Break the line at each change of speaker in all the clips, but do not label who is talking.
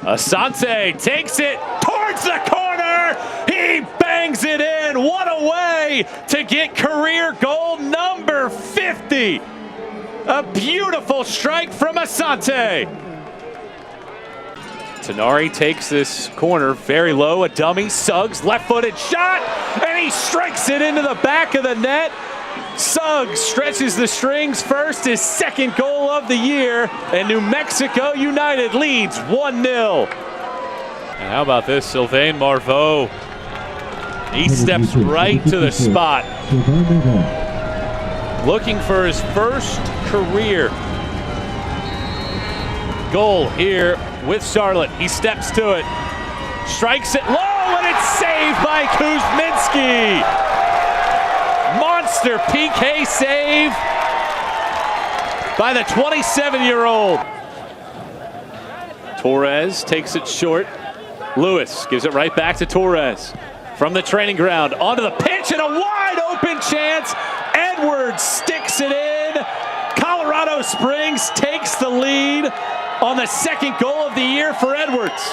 Asante takes it towards the corner. He bangs it in. What a way to get career goal number 50. A beautiful strike from Asante. Tenari takes this corner very low, a dummy. Suggs, left-footed shot, and he strikes it into the back of the net. Suggs stretches the strings first, his second goal of the year, and New Mexico United leads 1-0. And how about this, Sylvain Marveau? He steps right to the spot, looking for his first career goal here with Charlotte. He steps to it, strikes it low, and it's saved by Kuzminski. Monster PK save by the 27-year-old. Torres takes it short. Lewis gives it right back to Torres. From the training ground, onto the pitch, and a wide open chance. Edwards sticks it in. Colorado Springs takes the lead on the second goal of the year for Edwards.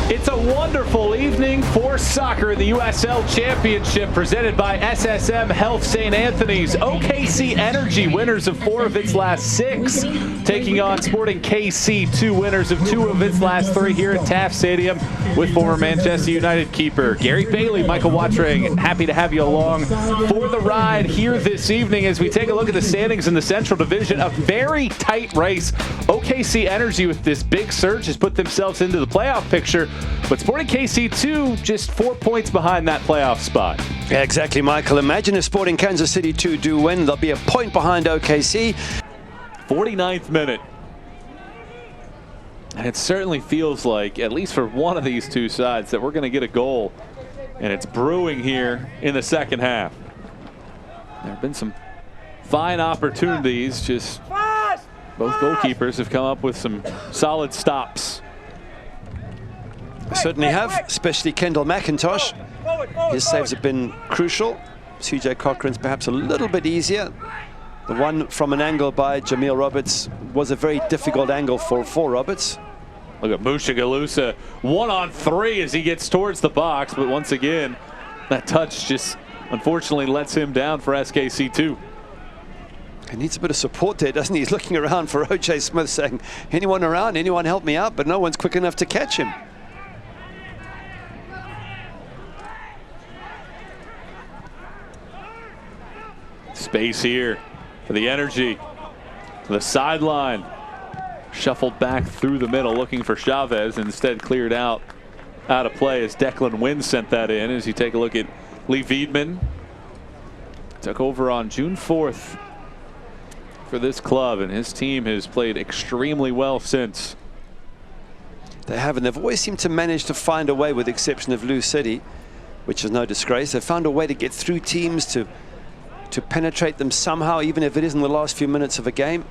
It's a wonderful evening for soccer in the USL Championship presented by SSM Health St. Anthony's. OKC Energy, winners of 4 of its last 6, taking on Sporting KC, 2 winners of 2 of its last 3 here at Taft Stadium with former Manchester United keeper Gary Bailey. Michael Wottreng, happy to have you along for the ride here this evening as we take a look at the standings in the Central Division. A very tight race. OKC Energy with this big surge has put themselves into the playoff picture. But Sporting KC 2 just 4 points behind that playoff spot.
Yeah, exactly, Michael. Imagine if Sporting Kansas City 2 do win. They'll be a point behind OKC.
49th minute. And it certainly feels like, at least for one of these two sides, that we're going to get a goal. And it's brewing here in the second half. There have been some fine opportunities. Just both goalkeepers have come up with some solid stops.
Certainly have, especially Kendall McIntosh. His saves have been crucial. CJ Cochrane's perhaps a little bit easier. The one from an angle by Jamil Roberts was a very difficult angle for Roberts.
Look at Musha Galusa, 1-on-3 as he gets towards the box, but once again, that touch just unfortunately lets him down for SKC2.
He needs a bit of support there, doesn't he? He's looking around for O.J. Smith saying, anyone around, anyone help me out, but no one's quick enough to catch him.
Space here for the Energy. The sideline. Shuffled back through the middle looking for Chavez, instead cleared out of play as Declan Wynn sent that in. As you take a look at Lee Wiedemann. Took over on June 4th for this club, and his team has played extremely well since.
They have, and they've always seemed to manage to find a way, with the exception of Lou City, which is no disgrace. They've found a way to get through teams, to penetrate them somehow, even if it is in the last few minutes of a game.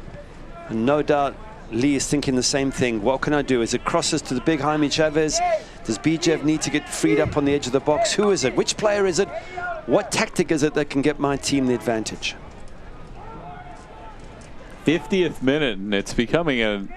And no doubt Lee is thinking the same thing. What can I do? Is it crosses to the big Jaime Chavez? Does Bijev need to get freed up on the edge of the box? Who is it? Which player is it? What tactic is it that can get my team the advantage?
50th minute, and it's becoming a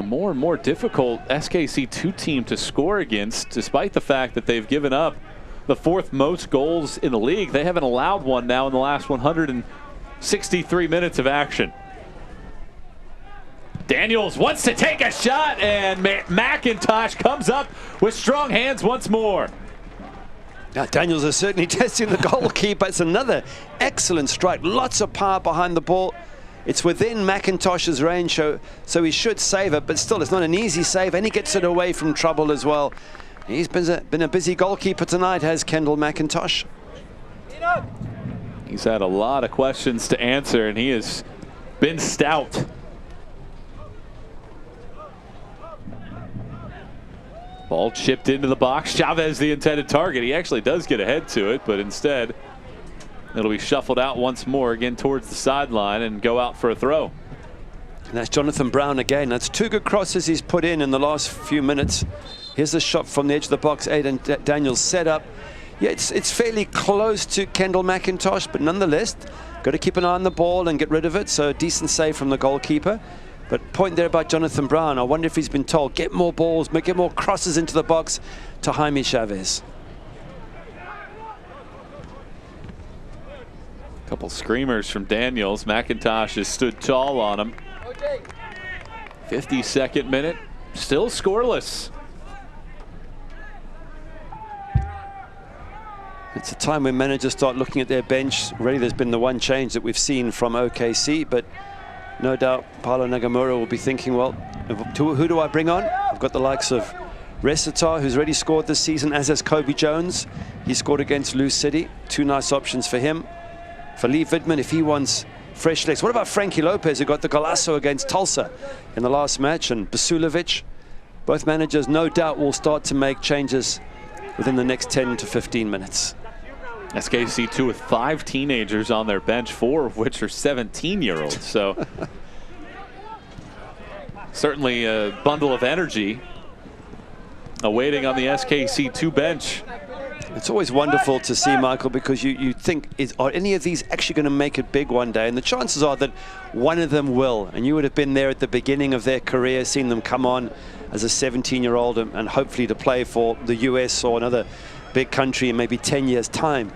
more and more difficult SKC2 team to score against, despite the fact that they've given up the 4th most goals in the league. They haven't allowed one now in the last 163 minutes of action. Daniels wants to take a shot, and McIntosh comes up with strong hands once more.
Now Daniels is certainly testing the goalkeeper. It's another excellent strike. Lots of power behind the ball. It's within McIntosh's range, so he should save it, but still it's not an easy save, and he gets it away from trouble as well. He's been a busy goalkeeper tonight, has Kendall McIntosh.
He's had a lot of questions to answer, and he has been stout. Ball chipped into the box. Chavez the intended target. He actually does get ahead to it, but instead it'll be shuffled out once more, again towards the sideline, and go out for a throw.
And that's Jonathan Brown again. That's 2 good crosses he's put in the last few minutes. Here's a shot from the edge of the box. Aidan Daniels set up. Yeah, it's fairly close to Kendall McIntosh, but nonetheless, got to keep an eye on the ball and get rid of it. So a decent save from the goalkeeper. But point there about Jonathan Brown. I wonder if he's been told, get more balls, get more crosses into the box to Jaime Chavez.
Couple screamers from Daniels. McIntosh has stood tall on him. 52nd minute, still scoreless.
It's a time when managers start looking at their bench. Already there's been the one change that we've seen from OKC, but no doubt Paulo Nagamura will be thinking, well, who do I bring on? I've got the likes of Resitar, who's already scored this season, as has Kobe Jones. He scored against Lou City. Two nice options for him. For Lee Vidman, if he wants fresh legs. What about Frankie Lopez, who got the golazo against Tulsa in the last match, and Basulovic? Both managers, no doubt, will start to make changes within the next 10 to 15 minutes.
SKC2 with 5 teenagers on their bench, 4 of which are 17-year-olds. So certainly a bundle of energy awaiting on the SKC2 bench.
It's always wonderful to see, Michael, because you think, are any of these actually going to make it big one day? And the chances are that one of them will. And you would have been there at the beginning of their career, seeing them come on as a 17-year-old and hopefully to play for the US or another big country in maybe 10 years' time.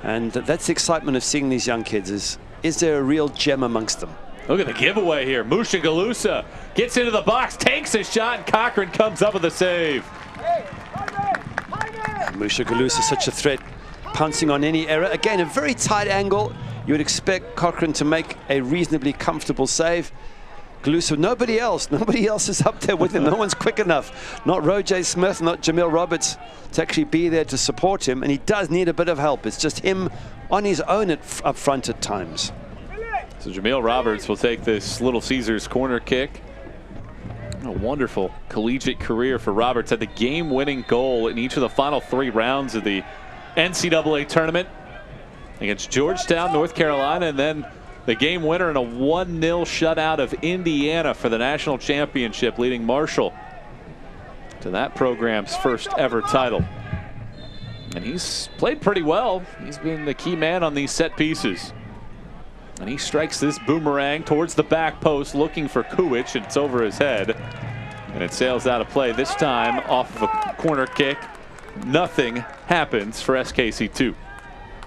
And that's the excitement of seeing these young kids. Is there a real gem amongst them?
Look at the giveaway here. Musha Galusa gets into the box, takes a shot, and Cochran comes up with a save.
Musha Galusa is such a threat, pouncing on any error. Again, a very tight angle. You would expect Cochran to make a reasonably comfortable save. Galusa, nobody else is up there with him. No one's quick enough. Not Roger Smith, not Jamil Roberts to actually be there to support him. And he does need a bit of help. It's just him on his own up front at times.
So Jamil Roberts will take this Little Caesars corner kick. A wonderful collegiate career for Roberts. Had the game-winning goal in each of the final 3 rounds of the NCAA tournament against Georgetown, North Carolina, and then the game winner in a 1-0 shutout of Indiana for the national championship, leading Marshall to that program's first ever title. And he's played pretty well. He's been the key man on these set pieces. And he strikes this boomerang towards the back post, looking for Kuwich, and it's over his head. And it sails out of play, this time off of a corner kick. Nothing happens for SKC2.